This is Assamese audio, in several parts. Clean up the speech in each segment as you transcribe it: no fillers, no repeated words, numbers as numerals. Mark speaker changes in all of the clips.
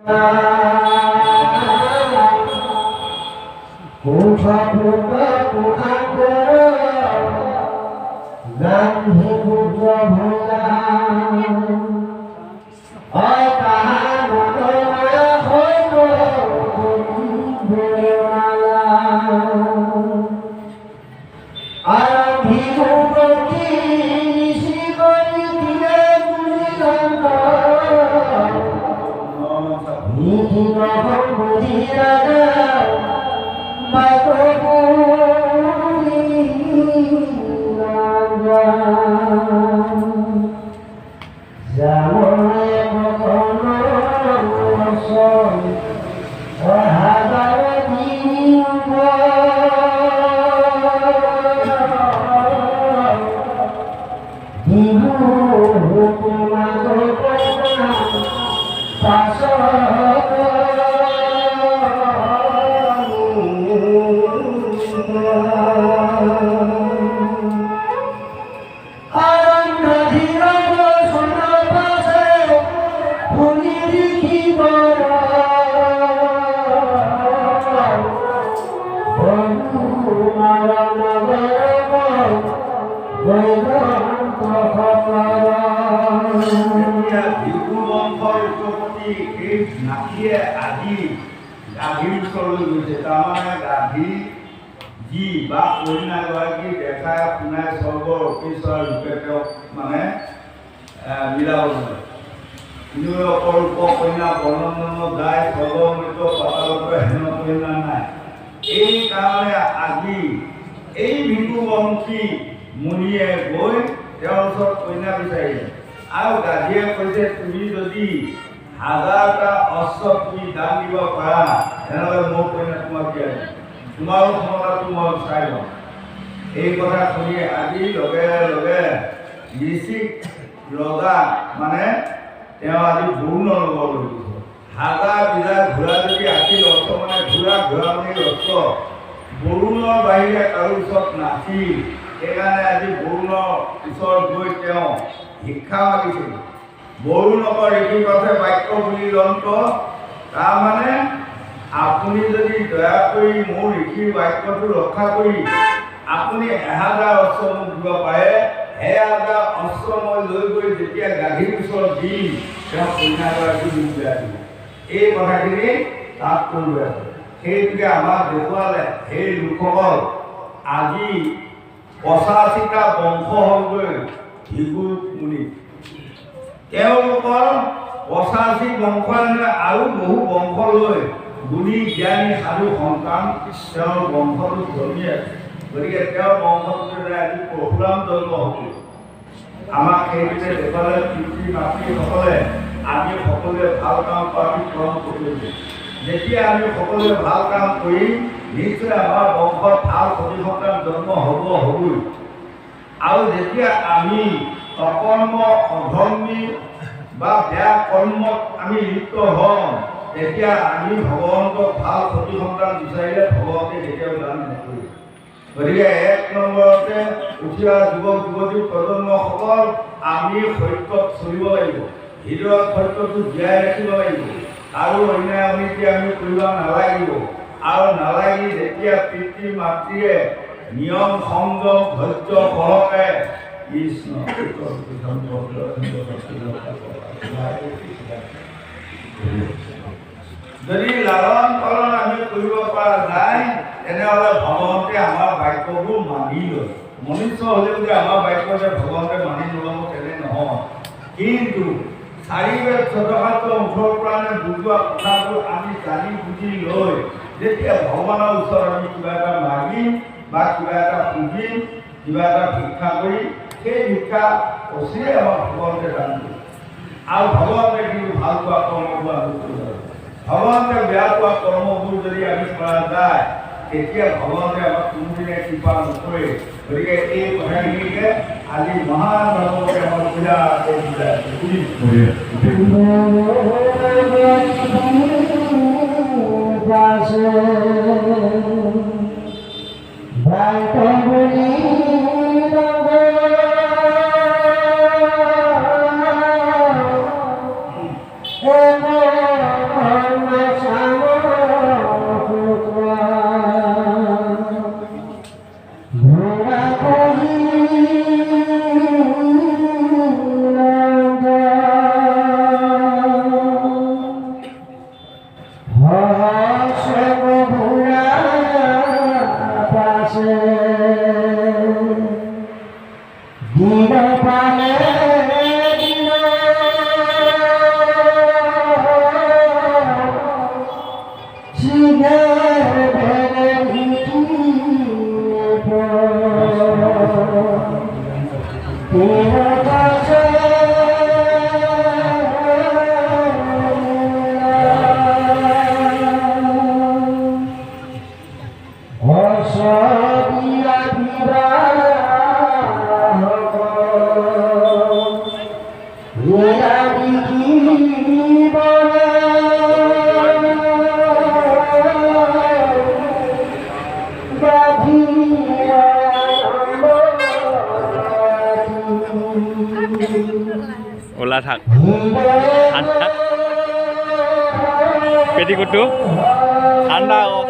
Speaker 1: Oh ওলা থাক পেটিকুটটো ঠাণ্ডা আকৌ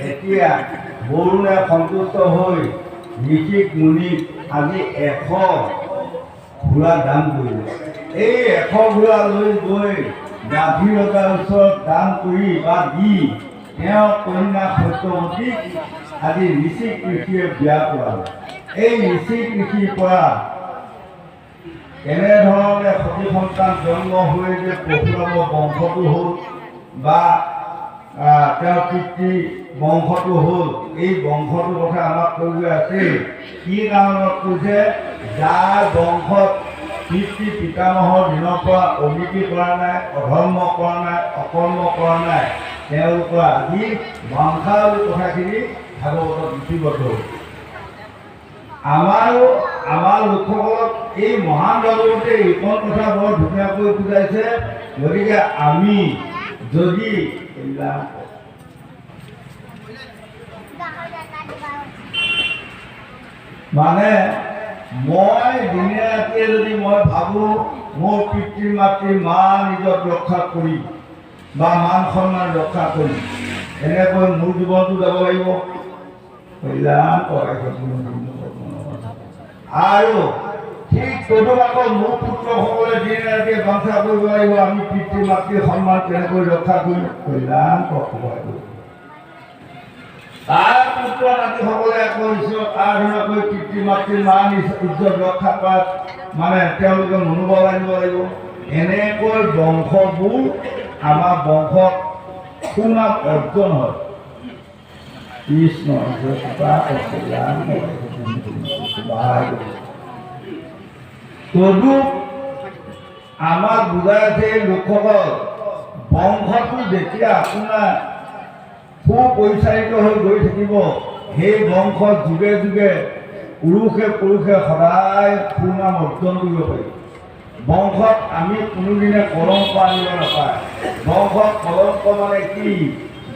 Speaker 2: এতিয়া বৰুণে সন্তুষ্ট হৈ ঋষিক মুনিক আজি 100 ঘোঁৰা দান কৰিলে। এই 100 ঘোঁৰা লৈ গৈ গাভীৰতাৰ ওচৰত দান কৰি বা দি তেওঁ কন্যা সত্যৱতীক আজি ঋষিক ঋষিয়ে বিয়া কৰালে। এই ঋষিক ঋষিৰ পৰা এনেধৰণে সতী সন্তান জন্ম হৈ যে পৰশুৰাম বংশটো হ'ল বা তেওঁৰ পিতৃ বংশটো হ'ল, এই বংশটোৰ কথা আমাক কৈ গৈ আছে। কি কাৰণত কৈছে? যাৰ বংশত পিতৃ পিতামহৰ দিনৰ পৰা অনীতি কৰা নাই, অধৰ্ম কৰা নাই, অকৰ্ম কৰা নাই, তেওঁলোকৰ আজি বংশাৱলী কথাখিনি ভাগৱতত লিপিবদ্ধ হ'ল। আমাৰ লোকসকলক এই মহান ভাগৱতে এইখন কথা বৰ ধুনীয়াকৈ বুজাইছে। গতিকে আমি যদি মানে মই দিনে ৰাতিয়ে যদি মই ভাবোঁ মোৰ পিতৃ মাতৃ মান ইজ্জত ৰক্ষা কৰি বা মান সন্মান ৰক্ষা কৰি এনেকৈ মোৰ জীৱনটো যাব লাগিব। আৰু ঠিক তদুপ আকৌ মোৰ পুত্ৰসকলে দিনে ৰাতিয়ে বাঞ্ছা কৰিব লাগিব আমি পিতৃ মাতৃৰ সন্মান কেনেকৈ ৰক্ষা কৰিম। কল্যাণ তাৰ পুত্ৰ নাতিসকলে আকৌ ঈশ্বৰ আৰাধনাকৈ পিতৃ মাতৃৰ মান ইজ্জত ৰক্ষা কৰাত মানে তেওঁলোকে মনোবল আনিব লাগিব। এনেকৈ বংশবোৰ আমাৰ বংশত সুনাম অৰ্জন হয়। কৃষ্ণ তদুপ আমাক বুজাই আছে লোকসকল বংশটো যেতিয়া আপোনাৰ সুপৰিচালিত হৈ গৈ থাকিব, সেই বংশত যুগে যুগে পুৰুষে সদায় সুনাম অৰ্জন কৰিব পাৰি। বংশত আমি কোনোদিনে কলংক আনিব নাপায়। বংশত কলংক মানে কি?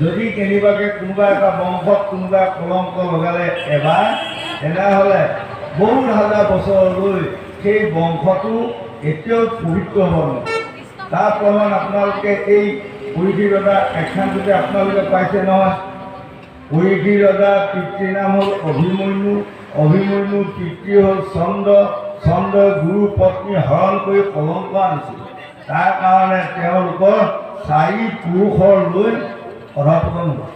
Speaker 2: যদি কেনেবাকৈ কোনোবা এটা বংশত কোনোবা কলংক লগালে এবাৰ, তেনেহ'লে বহুত হাজাৰ বছৰলৈ সেই বংশটো এতিয়াও পবিত্ৰ হ'ব নোৱাৰে। তাৰ প্ৰমাণ আপোনালোকে এই পৰিধি ৰজা একখানটোতে আপোনালোকে পাইছে নহয়। পৰিধি ৰজাৰ পিতৃৰ নাম হ'ল অভিমন্যু, অভিমন্যুৰ পিতৃ হ'ল চন্দ্ৰ, চন্দ্ৰই গুৰু পত্নী হৰণ কৰি কলংক আনিছিল। তাৰ কাৰণে তেওঁলোকৰ 4 পুৰুষৰ লৈ অধঃপতন হ'ল।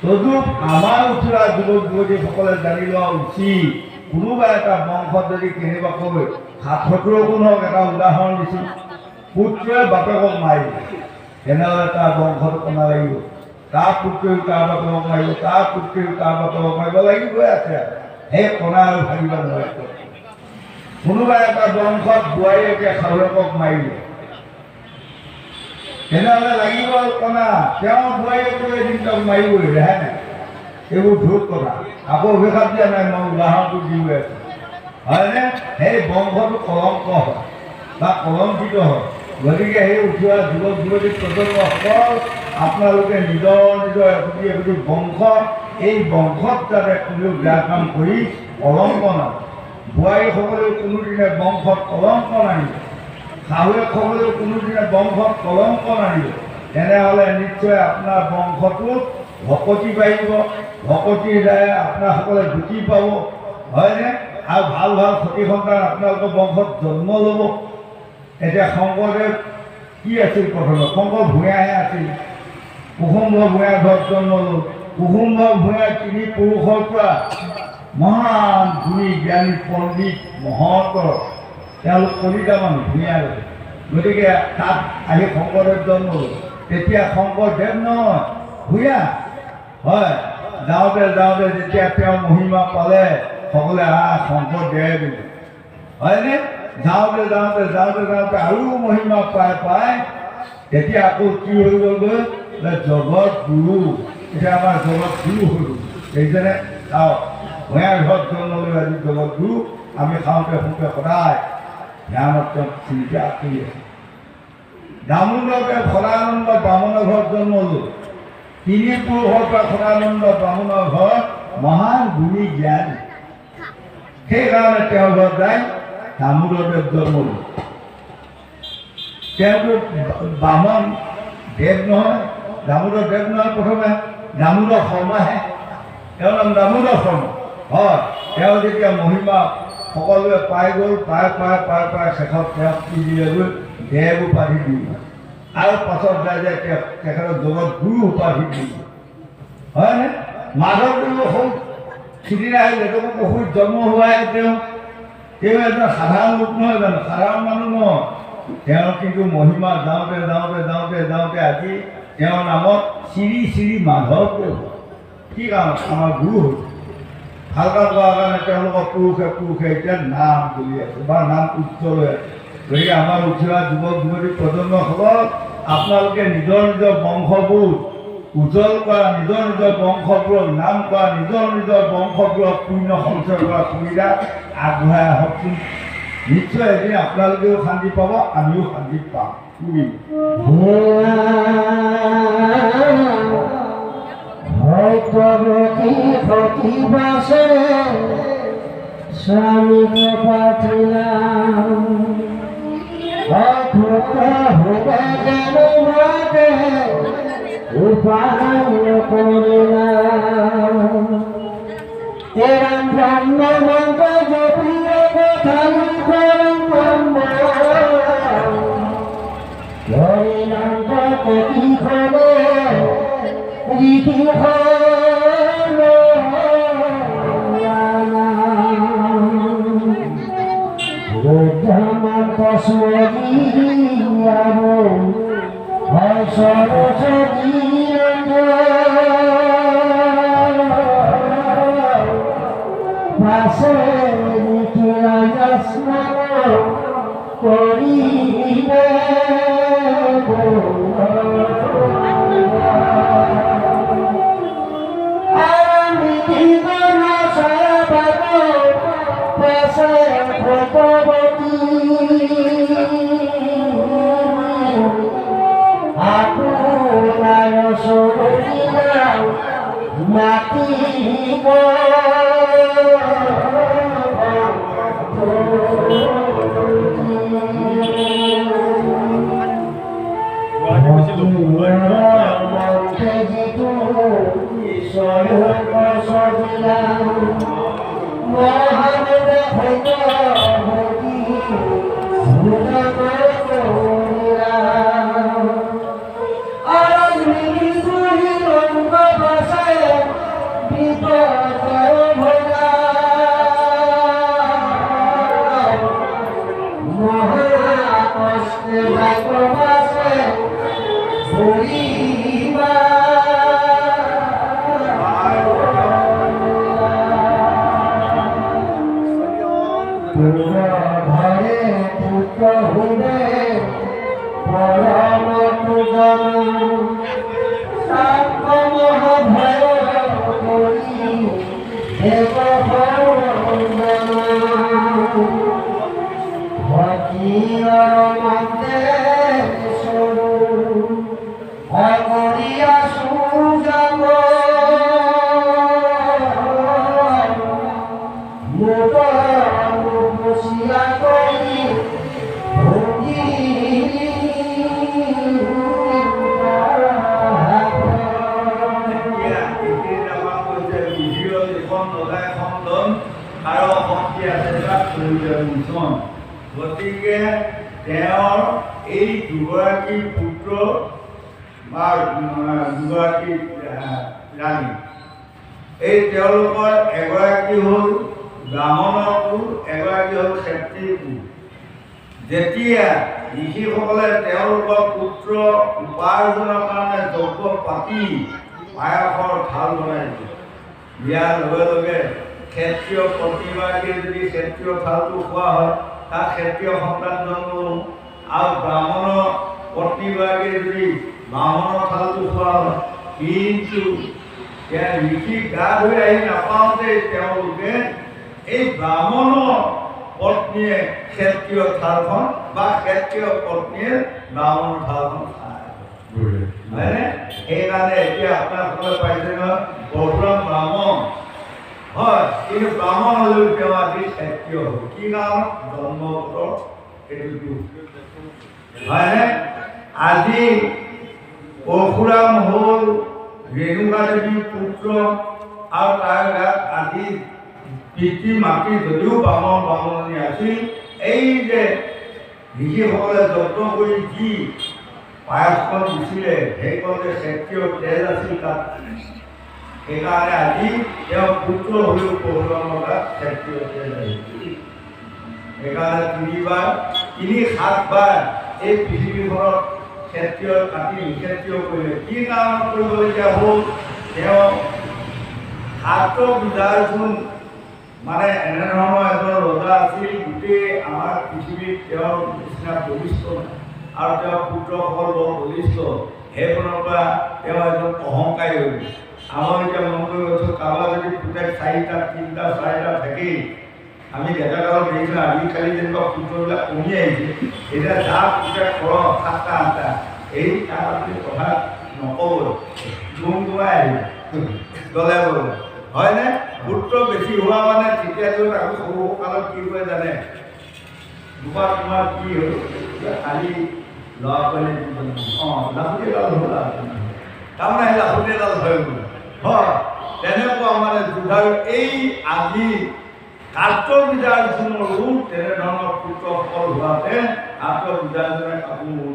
Speaker 2: তদুপ আমাৰ উঠোৱা যুৱক যুৱতীসকলে জানি লোৱা উচিত, কোনোবা এটা বংশত যদি কেনেবাকৈ ৭৭ গুণ হওক, এটা উদাহৰণ দিছোঁ, পুত্ৰই বাপেকক মাৰিলে, তেনেহ'লে তাৰ বংশত কণা লাগিব। তাৰ পুত্ৰইও তাৰ বাপেকক মাৰিব, তাৰ পুত্ৰইও তাৰ বাপেকক মাৰিব লাগিবই আছে। সেই কণা আৰু ভাঙিব নোৱাৰে। কোনোবা এটা বংশত বোৱাৰীয়েকে শাহুৱেকক মাৰিলে, তেনেহ'লে লাগিব কণা, তেওঁ বোৱাৰীয়েকে এদিন তেওঁক মাৰিবই, ৰেহাই নাই। এইবোৰ ধূপ কথা। আকৌ অভিশাপ দিয়া নাই, মই উদাহৰণটো দি গৈ আছোঁ, হয়নে? সেই বংশটো কলংক হয় বা কলংকিত হয়। গতিকে সেই উঠোৱা যুৱক যুৱতী প্ৰজন্মসকল আপোনালোকে নিজৰ একোটি বংশ এই বংশত যাতে কোনেও বেয়া কাম কৰি কলংক নানে। বোৱাৰীসকলেও কোনোদিনে বংশত কলংক নানিব, শাহুৱেকসকলেও কোনোদিনে বংশত কলংক নানিব। তেনেহ'লে নিশ্চয় আপোনাৰ বংশটোত ভকতি বাঢ়িব, ভকতিৰ দ্বাৰা আপোনাৰসকলে গতি পাব, হয়নে? আৰু ভাল ভাল সতী সন্তান আপোনালোকৰ বংশত জন্ম ল'ব। এতিয়া শংকৰদেৱ কি আছিল প্ৰথমে? শংকৰ ভূঞাহে আছিল। কুসুম্ভ ভূঞা ঘৰত জন্ম ল'ল। কুসুম্ভ ভূঞা তিনি পুৰুষৰ পৰা মহান গুণী জ্ঞানী পণ্ডিত মহন্ত তেওঁলোক কলিতা মানুহ ভূঞা। গতিকে তাত আহি শংকৰদেৱ জন্ম ল'ল। তেতিয়া শংকৰদেৱ নহয়, ভূঞা। হয়, যাওঁতে যাওঁতে যেতিয়া তেওঁ মহিমা পালে সকলে শংকৰদেৱ, হয়নে? যাওঁতে যাওঁতে যাওঁতে যাওঁতে আৰু মহিমা পাই তেতিয়া আকৌ কি হৈ গ'লগৈ? জগত গুৰু। এতিয়া আমাৰ জগত গুৰু হৈ গ'ল। সেইজনে চাওক, ভূঞাৰ ঘৰত জন্ম লৈ আজি জগত গুৰু। আমি খাওঁতে শুওঁতে সদায় ধ্যানত চিন্তা কৰি আছোঁ। দামোদৰদেৱ সদানন্দ বামুণৰ ঘৰত জন্ম ল'ল। তিনি পুৰুষৰ পৰা সদানন্দ বামুণৰ ঘৰত মহান গুণী জ্ঞানী। সেইকাৰণে তেওঁৰ ঘৰত যায় দামোদৰদেৱ জন্ম ল'ল। তেওঁতো বামন দেৱ নহয়, দামোদৰ দেৱ নহয়, প্ৰথমে দামোদৰ শৰ্মাহে। তেওঁৰ নাম দামোদৰ শৰ্মা। হয়, তেওঁ যেতিয়া মহিমা সকলোৱে পাই গ'ল, পাই শেষত তেওঁক কি দিলেগৈ? দেৱ উপাধি দিলে। আৰু পাছত যায় যে তেখেতক জগত গুৰু উপাধি দিলে, হয়নে? মাধৱদেৱৰ সৌ সিদিনা লেটকৰ পুখুৰীত জন্ম হোৱাই তেওঁ এজন সাধাৰণ লোক নহয় জানো? সাধাৰণ মানুহ নহয়। তেওঁ কিন্তু মহিমা যাওঁতে যাওঁতে যাওঁতে যাওঁতে আজি তেওঁৰ নামত শ্ৰী শ্ৰী মাধৱদেৱ। কি কাৰণ? আমাৰ গুৰু হ'ল। ভাল কাম কৰাৰ কাৰণে তেওঁলোকৰ পুৰুষে এতিয়া নাম চলি আছে বা নাম উজ্জ্বল হৈ আছে। গতিকে আমাৰ উঠি অহা যুৱক যুৱতী প্ৰজন্মসকল, আপোনালোকে নিজৰ নিজৰ বংশবোৰ উজ্জ্বল কৰা, নিজৰ নিজৰ বংশবোৰক নাম কৰা, নিজৰ নিজৰ বংশবোৰক পুণ্য সঞ্চয় কৰাৰ সুবিধা আগবঢ়াই আহকচোন। নিশ্চয় এদিন আপোনালোকেও শান্তি পাব, আমিও শান্তি পাম।
Speaker 3: স্বামীকে পাঠিলাম উপায় করিলাম এরম ব্রহ্ম মন্ত্র জপিয়ে কোথায় হরিনাম কী খবর রীতি মহা কষ্টে
Speaker 2: কাৰো শক্তি আছে তাক কৰিবলৈ মোচন। গতিকে তেওঁৰ এই দুগৰাকী পুত্ৰ বা দুগৰাকী ৰাণী, এই তেওঁলোকৰ এগৰাকী হ'ল ব্ৰাহ্মণৰ কুল, এগৰাকী হ'ল ক্ষত্ৰিয় কুল। যেতিয়া ঋষিসকলে তেওঁলোকৰ পুত্ৰ উপাৰ্জনৰ কাৰণে যজ্ঞ পাতি পায়সৰ থাল বনাই দিয়াৰ লগে লগে ক্ষত্ৰিয় প্ৰতিগৰাকীয়ে যদি ক্ষত্ৰিয় থালটো খোৱা হয় তাত ক্ষত্ৰিয় সন্তান জন্ম ল'ব, আৰু ব্ৰাহ্মণৰ পত্নীগৰাকীয়ে যদি ব্ৰাহ্মণৰ থালটো খোৱা হয়। কিন্তু ঋষি গা ধুই আহি নাপাওঁতে তেওঁলোকে এই ব্ৰাহ্মণৰ পত্নীয়ে ক্ষত্ৰিয় থালখন বা ক্ষত্ৰিয় পত্নীয়ে ব্ৰাহ্মণৰ থালখন খায়, হয়নে? সেইকাৰণে এতিয়া আপোনালোকে পাইছে নহয় পৰশুৰাম ব্ৰাহ্মণ হয়, কিন্তু ব্ৰাহ্মণ হ'লেও তেওঁ আজি ক্ষত্ৰিয় হ'ল। কি কাৰণত? জন্মগত এইটো হয়নে? আজি পৰশুৰাম হ'ল ৰেণুকা দেৱীৰ পুত্ৰ, আৰু তাৰ গাত আজি পিতৃ মাতৃ যদিও বামনী আছিল, এই যে ঋষিসকলে যত্ন কৰি যি পায়সখন দিছিলে সেইখন যে ক্ষত্ৰিয় তেজ আছিল তাত, সেইকাৰণে আজি তেওঁ পুত্ৰ হ'লেও পৰশুৰামৰ গাত ক্ষত্ৰিয় তেজ আহিছিল। সেইকাৰণে 7বাৰ এই পৃথিৱীখনত ক্ষত্ৰিয় কাটি নিক্ষত্ৰিয় কৰিলে। কি কাৰণত কৰিবলগীয়া হ'ল? তেওঁ বিদাৰচোন মানে এনেধৰণৰ এজন ৰজা আছিল, গোটেই আমাৰ পৃথিৱীত তেওঁৰ নিচিনা বলিষ্ঠ আৰু তেওঁৰ পুত্ৰসকল বৰ বলিষ্ঠ। সেইখনৰ পৰা তেওঁ এজন অহংকাৰী হৈ গ'ল। আমাৰ এতিয়া মন কৰি গৈছোঁ, কাৰোবাৰ যদি পুতেক 4টা 3টা 4টা থাকেই, আমি ডেকাকালত দেখিছোঁ আজিকালি যেনিবা পুত্ৰবিলাক কমি আহিছে। এতিয়া যাৰ পুতেক 7টা 8টা, এই তাৰ আপুনি কথা নক'ব, গুমগুমাই আহিব গ'লে গ'লে, হয়নে? পুত্ৰ বেছি হোৱা মানে তেতিয়াতো আকৌ সৰু কালত কি কৰে জানে? দুবাৰ তোমাৰ কি হ'ল, কালি ল'ৰা ছোৱালী লাখুটি এডাল হ'ল, তাৰমানে সেই লাখুটি এডাল হৈ গ'ল। হয়, তেনেকুৱা মানে যুদ্ধাৰ এই আজি কাৰ্তবিদাৰ্জুনৰো তেনেধৰণৰ পুত্ৰসকল হোৱাতে কাৰ্তবিদাৰ্জুনে কাপোৰ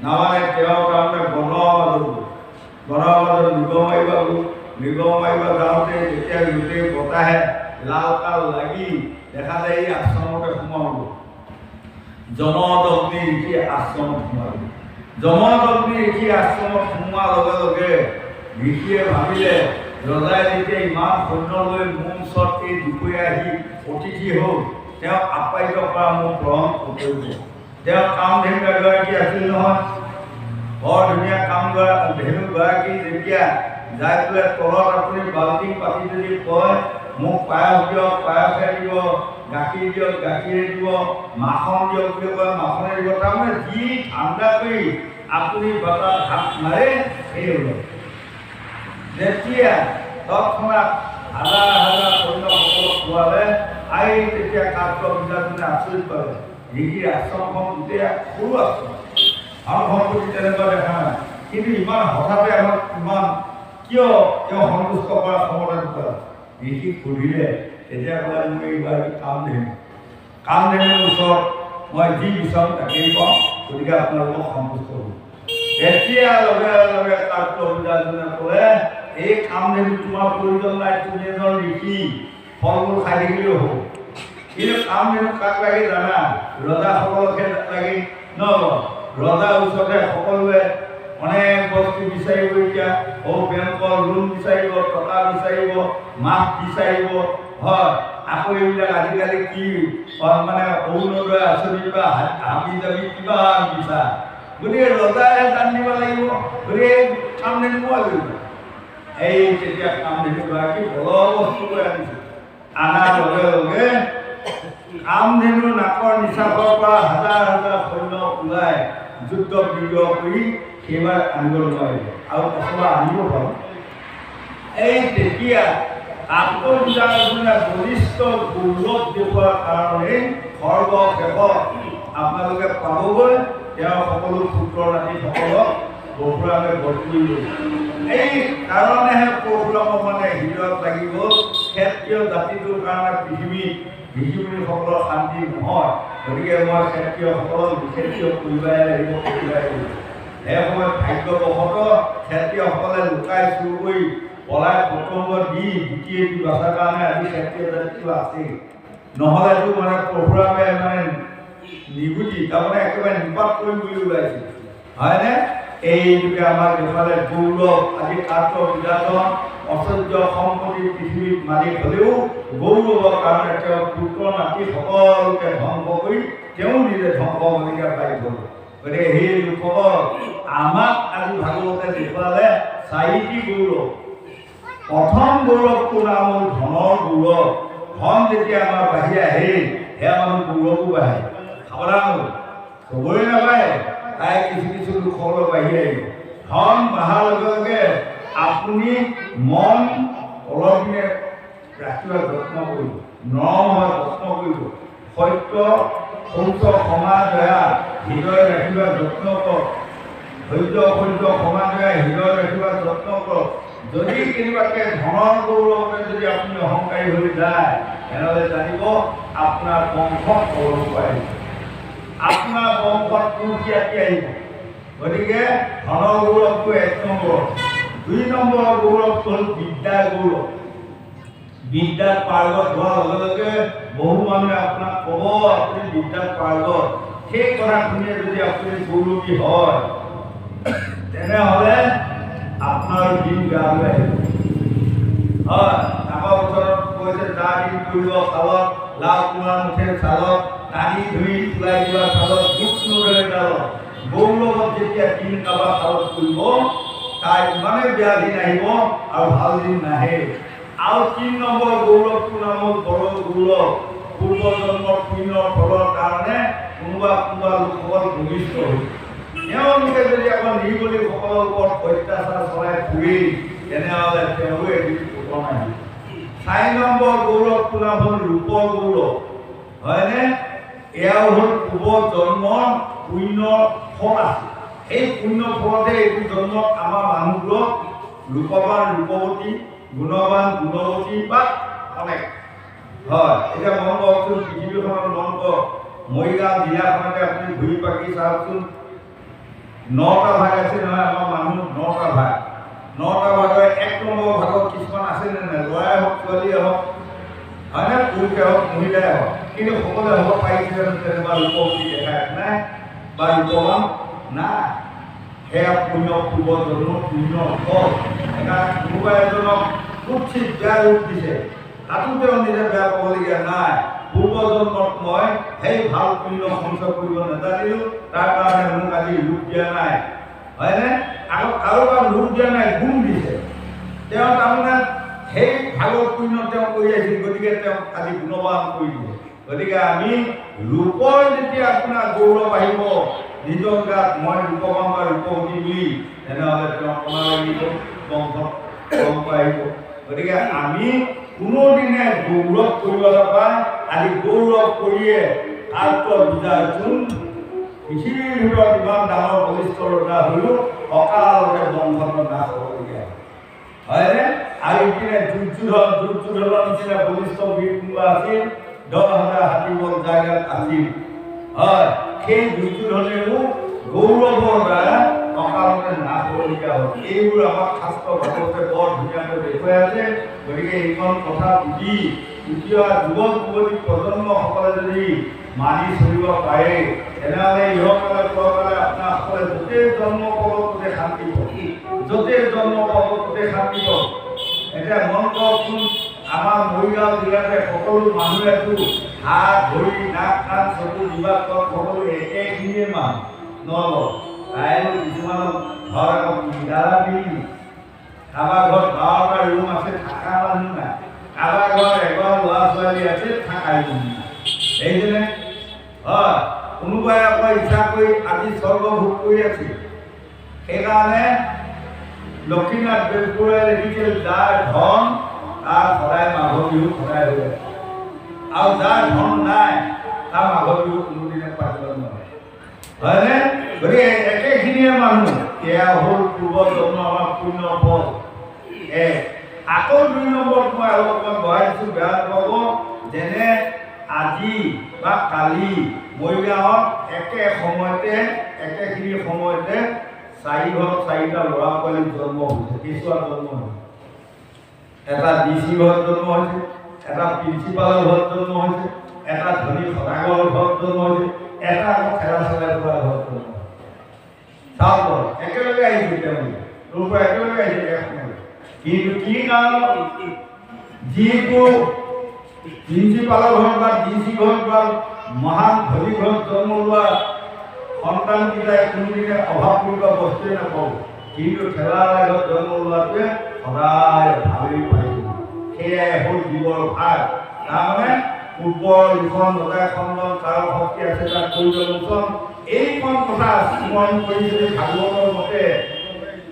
Speaker 2: নামানে। তেওঁ তাৰমানে বনৰ মাজত মৃগ মাৰিব যাওঁতে যেতিয়া গোটেই বতাহে লাল কাল লাগি দেখা যায় এই আশ্ৰমতে সোমাব। যমদগ্নি ঋষি আশ্ৰমত সোমাব। যমদগ্নি ঋষি আশ্ৰমত সোমোৱাৰ লগে লগে ঋষিয়ে ভাবিলে, ৰজাই যেতিয়া ইমান সৈন্য লৈ মোৰ ওচৰত এই দুপৰীয়া আহি অতিথি হ'ল, তেওঁ আপ্যায়িত কৰা মোক গ্ৰহণ কৰিব। তেওঁ কামধেনু এগৰাকী আছিল নহয়, বৰ ধুনীয়া ধেনুগৰাকী যেতিয়া যাই পেলাই তলত আপুনি বাল্টি পাতি যদি কয় মোক পায়স দিয়ক, পায়সে দিব, গাখীৰ দিয়ক, গাখীৰে দিব, মাখন দিয়ক বুলি কয়, মাখনে দিব। তাৰমানে যি ঠাণ্ডা কৰি আপুনি বতাত হাত মাৰে সেই হ'ল। যেতিয়া তৎক্ষণাত হাজাৰ সৈন্যসকলক খোৱালে, তেতিয়া কাৰ্তবিদাৰ্জুনে আচৰিত পালে। ঋষিৰ আশ্ৰমখন গোটেই সৰু আশ্ৰম, আৰু সম্পত্তি তেনেকুৱা দেখা নাই, কিন্তু ইমান হঠাতে আমাক ইমান কিয় তেওঁ সন্তুষ্ট কৰাৰ ক্ষমতা দুটা ঋষিক সুধিলে। তেতিয়া ক'লে মই এইবাৰ কামধেনুৰ ওচৰত মই যি বিচাৰোঁ তাকেই পাওঁ, গতিকে আপোনালোকক সন্তুষ্ট হ'ব। এতিয়া লগে লগে কাৰ্তবিদাৰ্জুনে ক'লে, এই কামধেনু তোমাৰ প্ৰয়োজন নাই, তুমি এজন ঋষি, ফল মূল খাই থাকিলেও হ'ব। কিন্তু কামধেনু কাক লাগে জানা? ৰজাসকলকহে লাগে ন। ৰজাৰ ওচৰতে সকলোৱে অনেক বস্তু বিচাৰিব। এতিয়া বেংকৰ লোন বিচাৰিব, টকা বিচাৰিব, মাছ বিচাৰিব, হয়। আকৌ এইবিলাক আজিকালি কি মানে অৰুণোদয় আঁচনিৰ পৰা হাবি যাবি কিবা বিচাৰ, গতিকে ৰজাই জানিব লাগিব, গতিকে কামধেনু পোৱা লাগিব। এই তেতিয়া কামধেনুগৰাকী বলৰ বস্তু লৈ আনিছে। আনাৰ লগে লগে কামধেনু নাকৰ নিচাকৰ পৰা হাজাৰ সৈন্য ওলাই যুদ্ধ বিগ্ৰহ কৰি সেইবাৰ আনিব নোৱাৰিব, আৰু অথবা আনিব পাৰোঁ। এই তেতিয়া কাৰ্তবিদাৰ্জুনে বলিষ্ঠ গৌৰৱ দেখুওৱাৰ কাৰণে সৰ্বশেষত আপোনালোকে পাবগৈ তেওঁৰ সকলো পুত্ৰ নাতিসকলক পৰশুৰামে বধ কৰি লৈ এই কাৰণেহে পৰশুৰামক মানে হৃদয়ত লাগিব ক্ষেত্ৰীয় জাতিটোৰ কাৰণে পৃথিৱীত ঋষিমুনিসকলৰ শান্তি নহয়। গতিকে মই ক্ষেত্ৰীয়সকলক ক্ষেত্ৰীয় কৰিবই লাগিব সেই সময়ত ভাগ্যবশতঃ ক্ষেত্ৰীয়সকলে লুকাই চুৰ কৰি পলাই পতংগ দি দ্বিতীয় বচাৰ কাৰণে আজি ক্ষেত্ৰীয় জাতিটো আছেই। নহ'লেতো মানে পৰশুৰামে মানে নিগুটি তাৰমানে একেবাৰে নিপাত কৰিম বুলি ওলাইছিল হয়নে? এইটোকে আমাক দেখুৱালে গৌৰৱ। আজি কাৰ্য বিৰাজন অচৰ্য সম্পত্তি পৃথিৱীত মালিক হ'লেও গৌৰৱৰ কাৰণে তেওঁ পুত্ৰ নাতি সকলোকে ধ্বংস কৰি তেওঁ নিজে ধ্বংস হ'বলগীয়া পাই গ'ল। গতিকে সেই লোকসকল আমাক আজি ভাগৱতে দেখুৱালে চাৰিটি গৌৰৱ। প্ৰথম গৌৰৱটো নাম হ'ল ধনৰ গৌৰৱ। ধন যেতিয়া আমাৰ বাঢ়ি আহে সেয়া মানুহ গৌৰৱো বাঢ়ে। সাৱধান হ'ল চবৰে নাপায়, তাই কিছু কিছু লোকসকলৰ বাঢ়ি আহিব। ধন বঢ়াৰ লগে লগে আপুনি মন অলপ দিনে ৰাখিবলৈ যত্ন কৰিব, নৰম হয় যত্ন কৰিব, সত্য শৌচ ক্ষমা দয়া হৃদয় ৰাখিবলৈ যত্ন কৰক, ধৈৰ্য সহ্য ক্ষমা দয়া হৃদয় ৰাখিবলৈ যত্ন কৰক। যদি কেনেবাকৈ ধনৰ গৌৰৱতে যদি আপুনি অহংকাৰী হৈ যায় তেনেহ'লে জানিব আপোনাৰ বংশত গৌৰৱ আহিব, আপোনাৰ বংশত কুখ্যাতি আহিব। গতিকে ধনৰ গৌৰৱটো ১ নম্বৰ। ২ নম্বৰ গৌৰৱটো হ'ল বিদ্যাৰ গৌৰৱ। বিদ্যাত পাৰ্গত হোৱাৰ লগে লগে বহু মানুহে আপোনাক ক'ব আপুনি বিদ্যাত পাৰ্গত। সেই কথা শুনিয়ে যদি আপুনি গৌৰৱী হয় তেনেহ'লে আপোনাৰ দিন বেয়া হৈ আহিব। হয়, আমাৰ ওচৰত কৈছে যা দিন কৰিব চালত, লাভ তোমাৰ মুখে চালত, নাৰী ধুই ওলাই যোৱা চালত, দুখ নধৰে ডালত। গৌৰৱত যেতিয়া দিন কাৰোবাৰ চালত কৰিব তাৰ ইমানেই বেয়া দিন আহিব আৰু ভাল দিন নাহে। আৰু ৩ নম্বৰ গৌৰৱটোৰ নাম হ'ল বৰ গৌৰৱ। পূৰ্বজন্মৰ পুণ্যৰ ফলৰ কাৰণে কোনোবা লোকসকল ভূমিষ্ঠ হৈছে। তেওঁলোকে যদি আমাৰ নিৰ্বলীসকলৰ ওপৰত অত্যাচাৰ চলাই ফুৰি তেনেহ'লে তেওঁৰো এদিন পতন আহিব। ৪ নম্বৰ গৌৰৱটোৰ নাম হ'ল ৰূপৰ গৌৰৱ। হয়নে? এয়াও হ'ল পূৰ্ব জন্মৰ পুণ্যৰ ফল আছে। সেই পুণ্য ফলতে এইটো জন্মত আমাৰ মানুহবোৰক ৰূপৱান ৰূপৱতী, গুণৱান গুণৱতী বা অনেক হয়। এতিয়া মন কৰকচোন, পৃথিৱীখনত মন কৰক, মৰিগাঁও জিলাখনতে আপুনি ঘূৰি পাকি চাওকচোন, ৯টা ভাগ আছে নহয় আমাৰ মানুহ, ৯টা ভাগ। ৯টা ভাগৰ ১ নম্বৰ ভাগত কিছুমান আছে নে নাই? ল'ৰাই হওক ছোৱালীয়ে হওক হয়নে, পুৰুষে হওক মহিলাই হওক, কিন্তু সকলোৱে হ'ব পাৰিছে তেনেকুৱা ৰূপৱতী দেখাই নাই বা ৰূপৱান নাই। সেয়া পুণ্য পূৰ্বজন্মৰ পুণ্যৰ ফল। সেইকাৰণে কোনোবা এজনক কুৎসিত বেয়া ৰূপ দিছে, তাতো তেওঁ নিজে বেয়া পাবলগীয়া নাই। পূৰ্বজন্মত মই সেই ভাল পুণ্য সঞ্চয় কৰিব নাজানিলোঁ, তাৰ কাৰণে মোক আজি ৰূপ দিয়া নাই। হয়নে? আকৌ কাৰোবাক ৰূপ দিয়া নাই, গুণ দিছে। তেওঁ তাৰমানে সেই ভাগৰ পুণ্য তেওঁ কৰি আহিছিল, গতিকে তেওঁক আজি গুণৱান কৰি দিছে। গতিকে আমি ৰূপৰ যেতিয়া আপোনাৰ গৌৰৱ আহিব নিজৰ গাত, মই ৰূপৱান বা ৰূপৱতী বুলি, তেনেহ'লে তেওঁ আপোনাৰ লাগিব বংশত পৰম্পৰা আহিব। গতিকে আমি কোনোদিনে গৌৰৱ কৰিব নাপায়। আজি গৌৰৱ কৰিয়ে আত্ম বুজাইছোন পৃথিৱীৰ ভিতৰত ইমান ডাঙৰ বলিষ্ঠ ৰজা হ'লেও অকালতে বংশত নাশ হ'বলগীয়া হয়নে? আৰু ইপিনে দুৰ্যোধনৰ নিচিনা বলিষ্ঠ বীৰ কোনোবা আছিল, ১০,০০০ হাতীবল জাগাত আছিল। হয়, সেই দুৰ্যোধনেও গৌৰৱৰ দ্বাৰা অকালতে নাশ হ'বলগীয়া হ'ল। এইবোৰ আমাক শাস্ত্ৰ ভাগৱতে বৰ ধুনীয়াকৈ দেখুৱাই আছে। গতিকে এইখন কথা বুজি উঠি অহা যুৱক যুৱতী প্ৰজন্মসকলে যদি মানি চলিব পাৰে তেনেহ'লে ইহঁতসকলে পৰকালে আপোনাসকলে য'তেই জন্ম পাব ত'তে শান্তি পাব, য'তেই জন্ম পাব ত'তে শান্তি পাব। এতিয়া মন কৰকচোন, আমাৰ মৰিগাঁও জিলাতে সকলো মানুহেতো হাত ভৰি নাক কাণ চকু জিভা সকলো একেখিনিয়ে মানুহ নহ'ব। তাইৰো কিছুমানৰ ঘৰ আকৌ পিন্ধাৰা পিন্ধি, কাৰোবাৰ ঘৰত ১২টা ৰুম আছে, থকা মানুহ নাই, কাৰোবাৰ ঘৰত এঘৰ ল'ৰা ছোৱালী আছে, থকা ৰুম নাই। সেইজনে হয়, কোনোবাই আকৌ ইচ্ছা কৰি আজি স্বৰ্গ ভোগ কৰি আছিল। সেইকাৰণে লক্ষ্মীনাথ বেজবৰুৱাই লিখিছিল, যাৰ ধন তাৰ সদায় মাঘৰ বিহু সদায় হৈ আছে, আৰু যাৰ ধন নাই তাৰ মাঘৰ বিহু কোনোদিনে পাতিব নোৱাৰে। হয়নে? গতিকে একেখিনিয়ে মানুহ এয়া হ'ল পূৰ্বজন্ম আমাৰ পুণ্য ফল। আকৌ ২ নম্বৰত মই আৰু অকণমান বহাই দিছোঁ, বেয়া নাপাব। যেনে আজি বা কালি মৰিগাঁৱত একেখিনি সময়তে 4টা ল'ৰা ছোৱালী জন্ম হৈছে, কেঁচুৱা জন্ম হৈছে। এটা DC ঘৰত জন্ম হৈছে, এটা প্ৰিন্সিপালৰ ঘৰত জন্ম হৈছে, এটা ধনী সদাগৰৰ ঘৰত জন্ম হৈছে, এটা আকৌ খেলা চেলাই কৰা ঘৰত জন্ম হৈছে। চাওক একেলগে আহিছে, তেওঁলোকে তোৰ পৰা একেলগে আহিছে। কিন্তু কি কাৰণত যিটো প্ৰিন্সিপালৰ ঘৰত বা DC ঘৰত বা মহান ধনী ঘৰত জন্ম লোৱা সন্তানকেইটাই কোনোদিনে অভাৱ কৰিব বস্তুৱে নাপাব, কিন্তু ঠেলা ঘৰত জন্ম লোৱাটোৱে সদায় ভাবি পাইছিল। সেয়াই হ'ল জীৱৰ ভাগ। তাৰমানে পূৰ্বৰ লিখন লগাই খণ্ডন তাৰ শক্তি আছে, তাক কৰিব লোচন। এইখন কথা স্মৰণ কৰি যদি ভাগৱতৰ মতে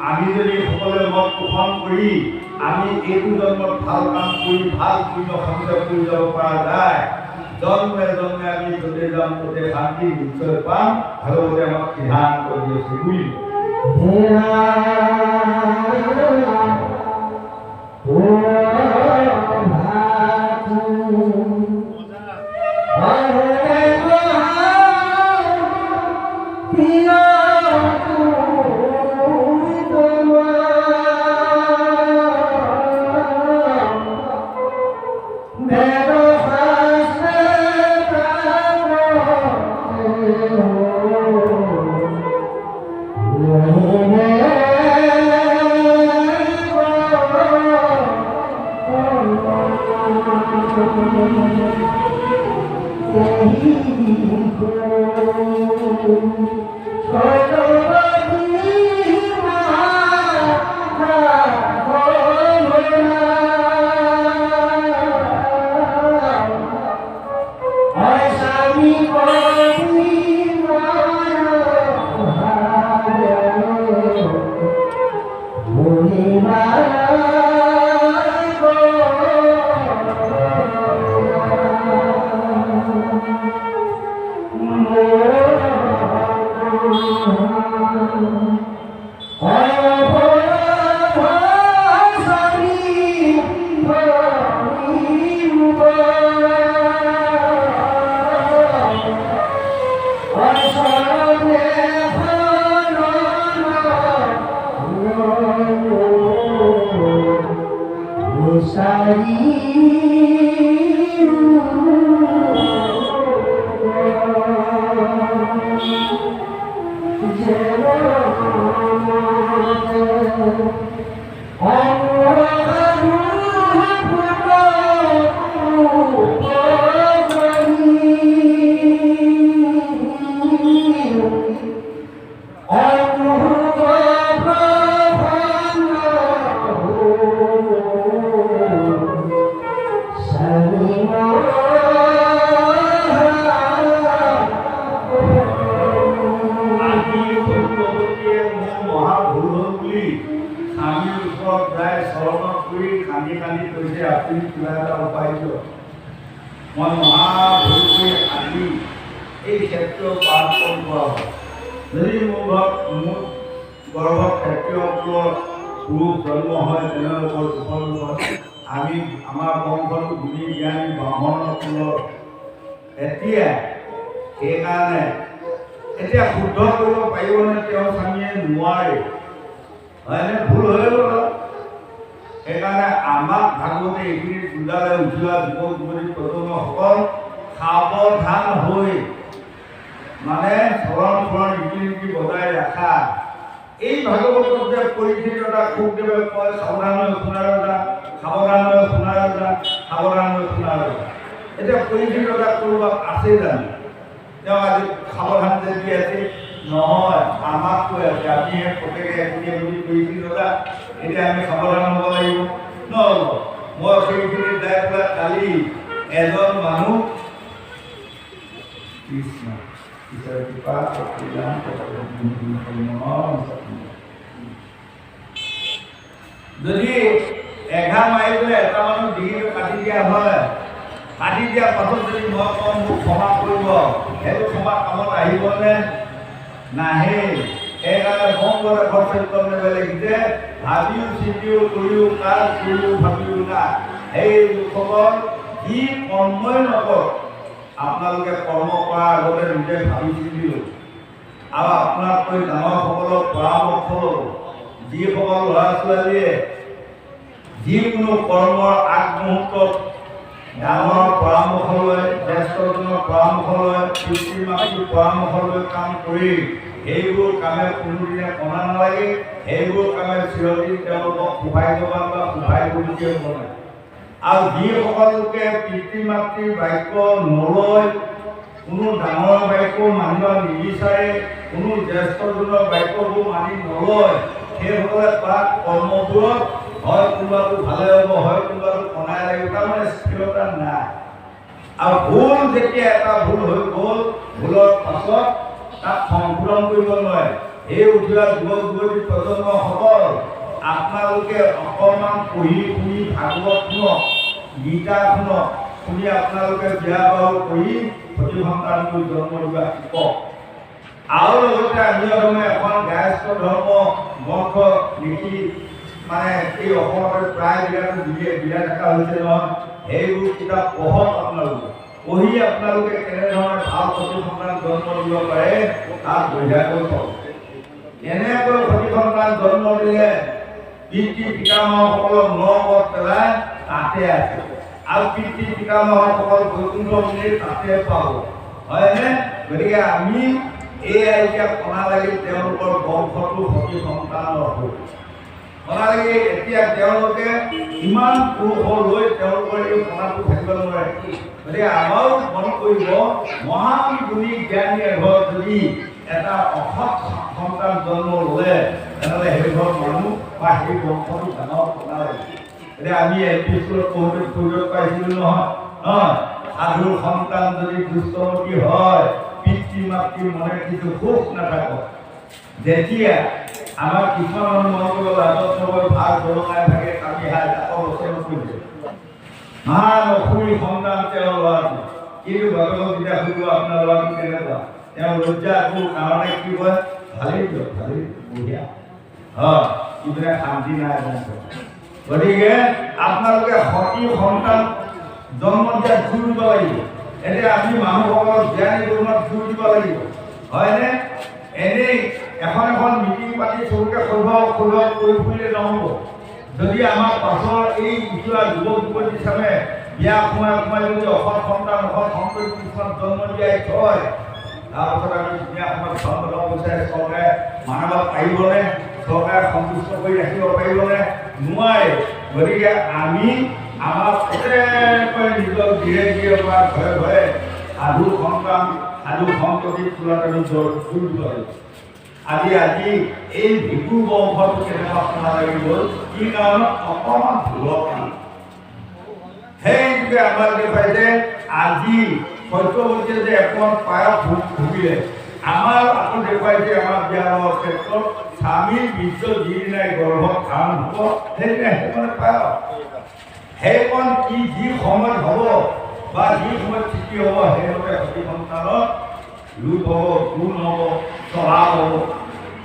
Speaker 2: আমি যদি সকলোৱে মত পোষণ কৰি আমি এইটো জন্মত ভাল কাম কৰি ভাল পুণ্য সংযোগ কৰি যাব পৰা যায়, জন্মে জন্মে আমি য'তে যাম ত'তে শান্তি নিশ্চয় পাম। ভাগৱতে আমাক সিদ্ধান্ত দি আছে বুলি এতিয়া শুদ্ধ কৰিব পাৰিবনে তেওঁ স্বামীয়ে নোৱাৰে, হয়নে? ভুল হৈ গ'ল। সেইকাৰণে আমাক ভাগৱতে এইখিনি বুজালে উঠোৱা যুৱক যুৱতী প্ৰজন্মসকল সাৱধান হৈ মানে চৰণ ৰীতি নীতি বজাই ৰখা। এই ভাগৱতত যে পৰিচিততা সুখদেৱে কয় সাৱধান হৈ শুনা ৰজা, সাৱধান হৈ শুনা ৰজা, সাৱধান হৈ শুনা ৰজা। এতিয়া পৰিচিততা ক'ৰবাত আছে জানো? তেওঁ আজি সাৱধান যদি আছে নহয়, আমাক কৈ আছে আমি প্ৰত্যেকে এজনী এজনী কৰিছিল ৰজা, এতিয়া আমি সাৱধান হ'ব লাগিব। নহ'ব মই সেইখিনি যাই পেলাই কালি এজন মানুহ কৃষ্ণ ঈশ্বৰৰ কৃপা যদি এঘা মাৰি পেলাই এটা মানুহ ডিঙিটো কাটি দিয়া হয়, কাটি দিয়াৰ পাছত যদি মই কওঁ মোক ক্ষমা কৰিব, সেইটো ক্ষমা কামত আহিবনে? নাহে। সেইকাৰণে বংশৰ এখন চৰিত্ৰ লাগিছে ভাবিও চিন্তিও কৰিও কাজ কৰিও ভাবিও না সেই লোকসকল যি কৰ্মই নকৰক আপোনালোকে কৰ্ম কৰাৰ আগতে নিজে ভাবি চিন্তি ল'ব আৰু আপোনাতকৈ ডাঙৰসকলক পৰামৰ্শ ল'ব যিসকল ল'ৰা ছোৱালীয়ে যিকোনো কৰ্মৰ আগমুহূৰ্তত ডাঙৰৰ পৰামৰ্শ লৈ জ্যেষ্ঠজনৰ পৰামৰ্শ লৈ পিতৃ মাতৃৰ পৰামৰ্শ লৈ কাম কৰি সেইবোৰ কামে কোনোদিনে কণা নালাগে সেইবোৰ কামে চিৰদিন তেওঁলোকক সহায় যোগান বা সহায় কৰি দিয়ে বনায় আৰু যিসকলোকে পিতৃ মাতৃৰ বাক্য নলয় কোনো ডাঙৰ বাক্য মানিব নিবিচাৰে কোনো জ্যেষ্ঠজনৰ বাক্যবোৰ মানি নলয় সেইসকলে তাত কৰ্মবোৰত হয় কোনোবাটো ভালে হ'ব হয় কোনোবাটো কণাই লাগিব তাৰমানে স্থিৰতা নাই আৰু ভুল যেতিয়া এটা ভুল হৈ গ'ল ভুলৰ পাছত তাক সংশোধন কৰিব নোৱাৰে এই উঠি অহা যুৱক যুৱতী প্ৰজন্মসকল আপোনালোকে অকণমান পঢ়ি শুনি ভাগৱত শুনক গীতা শুনক শুনি আপোনালোকে বিয়া বাৰু কৰি সতি সন্তানটো জন্ম দিবা শিকক আৰু লগতে আমি এখন গায়স্ত ধৰ্ম গ্ৰন্থ লিখি মানে এই অসমতে প্ৰায় জেগাটো বিলাই থকা হৈছে নহয় সেইবোৰ কিতাপ পঢ়ক আপোনালোকে পঢ়ি আপোনালোকে কেনেধৰণে ভাল সতি সন্তান জন্ম দিব পাৰে তাক বঢ়িয়াকৈ চাওক এনেকৈ সতি সন্তান জন্ম দিলে পিতৃ পিতামহসকলক নগত পেলাই তাতে আছে আৰু পিতৃ পিতামহসকল বৈকুণ্ঠ মন্দিৰ তাতে পাব হয়নে গতিকে আমি এই এতিয়া কণা লাগি তেওঁলোকৰ বংশটো সতি সন্তানৰ হ'ল কণা লাগি এতিয়া তেওঁলোকে ইমান পুৰুষ লৈ তেওঁলোকৰ এই কণাটো থাকিব নোৱাৰে গতিকে আমাৰো মন কৰিব মহান গুণী জ্ঞানী এঘৰত যদি এটা অসৎ সন্তান জন্ম ল'লে তেনেহ'লে সেই ঘৰ মানুহ বা সেই বংশটো ডাঙৰ কণা লাগে এতিয়া আমি এল পি স্কুলত পঢ়োঁতে সুযোগ পাইছিলোঁ নহয় সাধুৰ সন্তান যদি দুষ্টমতী হয় পিতৃ মাতৃৰ মনে কিছু সুখ নাথাকক যেতিয়া আমাৰ কিছুমান মানুহ মন কৰিব লাজত নগৈ ভাগ জলঙাই থাকে কাটি হাই আকৌ বছৰ কৰিছে মহান অসুৰী সন্তান তেওঁৰ ল'ৰাটো কিন্তু বাপেকক যেতিয়া সুধিব আপোনাৰ ল'ৰাটো কেনেকুৱা তেওঁ লজ্জাটোৰ কাৰণে কি কয় ভালেই দিয়ক ভালেই বঢ়িয়া হয় কিন্তু শান্তি নাই গতিকে আপোনালোকে সতি সন্তান জন্ম দিয়াত জোৰ দিব লাগিব এতিয়া আমি মানুহসকলক জ্ঞানী গুণত জোৰ দিব লাগিব হয়নে এনেই এখন মিটিং পাতি চবকে সভা কৰি ফুৰিলে নহ'ব যদি আমাৰ পাছৰ এই উঠোৱা যুৱক যুৱতী হিচাপে বিয়া সোমাই যদি অসৎ সন্তান অসৎ সন্ততি কিছুমান জন্ম দিয়াই থয় তাৰপাছত আমি ধুনীয়া সময়ত চন্দ্ৰ বিচাৰে চৰকাৰে মানৱ পাৰিবনে চৰকাৰে সন্তুষ্ট কৰি ৰাখিব পাৰিবনে নোৱাৰে গতিকে আমি আমাৰ প্ৰত্যেকৰে নিজৰ ধীৰে ধীৰে পৰা ভয়ে ভয়ে সাধু সন্তান সাধু সন্ততি তোলাত আমি জোৰ দিব লাগিব আজি এই ভিকু বংশটো কেনেকুৱা শুনা লাগি গ'ল কি কাৰণত অকণমান ভুলৰ কাৰণে সেইটোকে আমাৰ দেখুৱাইছে আজি সত্যৱতীয়ে যে এখন পায়স ভুগিলে আমাৰ আকৌ দেখুৱাইছে আমাৰ বিয়াৰ ক্ষেত্ৰত স্বামীৰ বীৰ্য যিদিনাই গৰ্ভত ধাৰণ হ'ব সেইদিনা সেইখনে পায়স সেইখন কি যি সময়ত হ'ব বা যি সময়ত সৃষ্টি হ'ব সেইমতে সতি সন্তানত ৰূপ হ'ব গুণ হ'ব স্বভাৱ হ'ব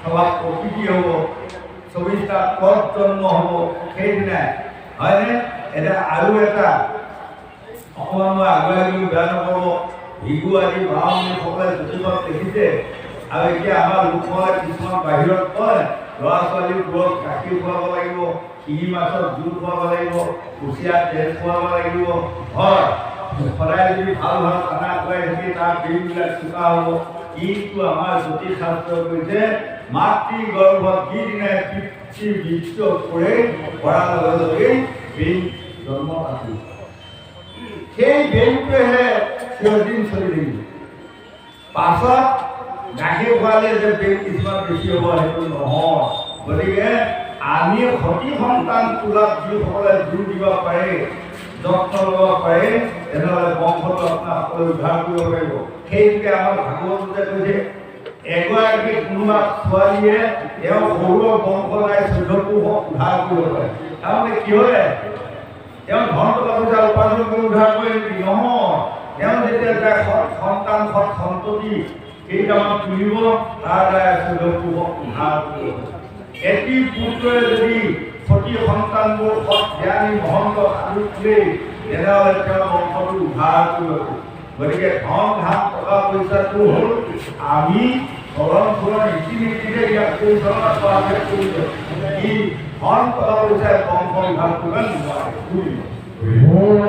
Speaker 2: স্বভাৱ প্ৰকৃতি হ'ব 24টা পদ জন্ম হ'ব সেইদিনাই হয়নে এতিয়া আৰু এটা অকণমান মই আগুৱাই গ'লো বেয়া নকৰিব ভিগু আদি বামুণীসকলে জ্যোতিষক দেখিছে আৰু এতিয়া আমাৰ লোকসকলে কিছুমান বাহিৰত কয় ল'ৰা ছোৱালীবোৰক গাখীৰ খুৱাব লাগিব শিঙি মাছৰ জোল খুৱাব লাগিব কুচিয়া তেল খুৱাব লাগিব হয় সদায় যদি ভাল ভাল খানা খুৱাই থাকি তাৰ দিনবিলাক চোকা হ'ব কিন্তু আমাৰ জ্যোতিষ শাস্ত্ৰই কৈছে মাতৃ গৰ্ভত যিদিনাই পিতৃ বীৰ্য পৰে পৰাৰ লগে লগেই বেইন জন্ম আছিল সেই বেইনটোৱেহে চিৰদিন চলি থাকিব পাছত গাখীৰ খোৱালে যে বেইন কিছুমান বেছি হ'ব সেইটো নহয় গতিকে আমি সতি সন্তান তোলাত যিসকলে জোৰ দিব পাৰে যত্ন ল'ব পাৰে তেনেহ'লে বংশটো আপোনাৰ সকলোৱে উদ্ধাৰ কৰিব পাৰিব সেইটোকে আমাৰ ভাগৱততে কৈছে এগৰাকী কোনোবা ছোৱালীয়ে তেওঁ সৰুৰ বংশ নাই 14টো উদ্ধাৰ কৰিব পাৰে তাৰমানে কি হয় তেওঁ ধন টকা পইচা উপাৰ্জন কৰি উদ্ধাৰ কৰে নেকি নহয় তেওঁ যেতিয়া যায় সৎ সন্তান সৎ সন্ততি কেইটামান তুলিব তাৰ দ্বাৰা চুলভটো উদ্ধাৰ কৰিব। এটি পুত্ৰই যদি সতী সন্তানবোৰ সৎ জ্ঞানী মহন্ত আৰু তোলে তেনেহ'লে তেওঁ বংশটো উদ্ধাৰ কৰিব। গতিকে ধন ধান টকা পইচাটো হ'ল আমি চলন ফুৰণ ৰীতি নীতিৰে ইয়াক পৰিচালনা কৰাহে কৰিব। ই ধন টকা পইচাই বংশ উদ্ধাৰ কৰিব নোৱাৰে।
Speaker 3: Oh,